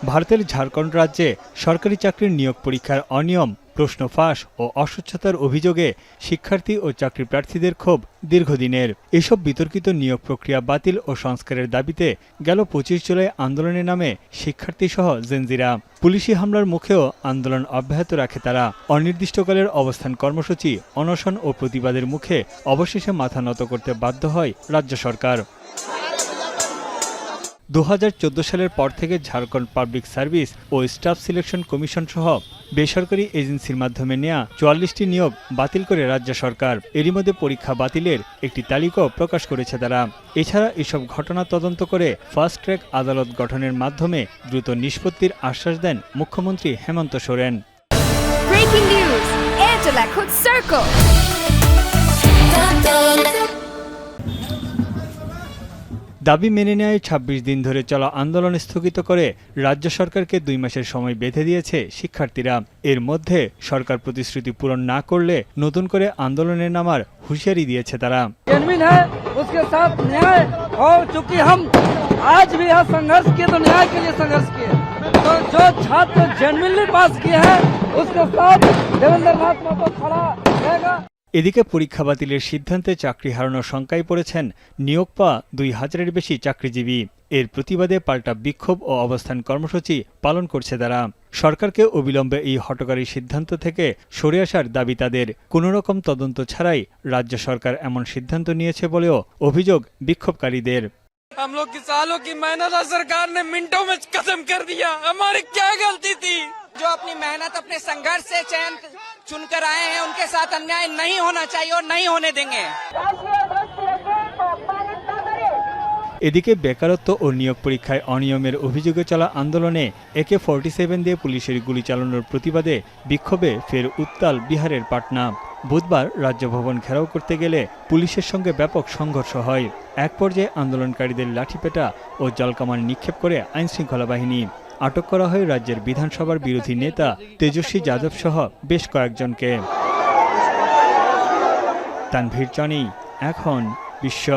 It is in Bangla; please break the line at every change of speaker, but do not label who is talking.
ভারতের ঝাড়খণ্ড রাজ্যে সরকারি চাকরির নিয়োগ পরীক্ষার অনিয়ম, প্রশ্ন ফাঁস ও অস্বচ্ছতার অভিযোগে শিক্ষার্থী ও চাকরি প্রার্থীদের ক্ষোভ দীর্ঘদিনের। এসব বিতর্কিত নিয়োগ প্রক্রিয়া বাতিল ও সংস্কারের দাবিতে গেল ২৫ জুলাই আন্দোলনে নামে শিক্ষার্থীসহ জেনজিরা। পুলিশি হামলার মুখেও আন্দোলন অব্যাহত রাখে তারা। অনির্দিষ্টকালের অবস্থান কর্মসূচি, অনশন ও প্রতিবাদের মুখে অবশেষে মাথা নত করতে বাধ্য হয় রাজ্য সরকার। ২০১৪ সালের পর থেকে ঝাড়খণ্ড পাবলিক সার্ভিস ও স্টাফ সিলেকশন কমিশন সহ বেসরকারি এজেন্সির মাধ্যমে নেওয়া ৪৪টি নিয়োগ বাতিল করে রাজ্য সরকার। এরই মধ্যে পরীক্ষা বাতিলের একটি তালিকাও প্রকাশ করেছে তারা। এছাড়া এসব ঘটনা তদন্ত করে ফাস্ট ট্র্যাক আদালত গঠনের মাধ্যমে দ্রুত নিষ্পত্তির আশ্বাস দেন মুখ্যমন্ত্রী Hemant Soren.
Breaking news, Airtel এখন সার্কেল।
দাবি মেনে নেয় ২৬ দিন ধরে চলা আন্দোলন স্থগিত করে রাজ্য সরকারকে ২ মাসের সময় বেঁধে দিয়েছে শিক্ষার্থীরা। এর মধ্যে সরকার প্রতিশ্রুতি পূরণ না করলে নতুন করে আন্দোলনে নামার হুঁশিয়ারি দিয়েছে তারা। এদিকে পরীক্ষা বাতিলের সিদ্ধান্তে চাকরি হারানোর শঙ্কায় পড়েছেন নিয়োগ পাওয়া ২,০০০-এর বেশি চাকরিজীবী। এর প্রতিবাদে পাল্টা বিক্ষোভ ও অবস্থান কর্মসূচি পালন করছে তারা। সরকারকে অবিলম্বে এই হঠকারী সিদ্ধান্ত থেকে সরে আসার দাবি তাদের। কোনোরকম তদন্ত ছাড়াই রাজ্য সরকার এমন সিদ্ধান্ত নিয়েছে বলেও অভিযোগ বিক্ষোভকারীদের।
हम लोग की सालों की मेहनत सरकार ने मिनटों में खत्म कर दिया। हमारी क्या गलती थी?
जो अपनी मेहनत अपने संघर्ष से चयन चुनकर आए हैं उनके साथ अन्याय नहीं होना चाहिए और नहीं होने देंगे।
এদিকে বেকারত্ব ও নিয়োগ পরীক্ষায় অনিয়মের অভিযোগে চলা আন্দোলনে AK-47 দিয়ে পুলিশের গুলি চালানোর প্রতিবাদে বিক্ষোভে ফের উত্তাল বিহারের পাটনা। বুধবার রাজ্য ভবন ঘেরাও করতে গেলে পুলিশের সঙ্গে ব্যাপক সংঘর্ষ হয়। এক পর্যায়ে আন্দোলনকারীদের লাঠিপেটা ও জলকামান নিক্ষেপ করে আইনশৃঙ্খলা বাহিনী। আটক করা হয় রাজ্যের বিধানসভার বিরোধী নেতা তেজস্বী যাদব সহ বেশ কয়েকজনকে। তানভীর জনি, এখন বিশ্ব।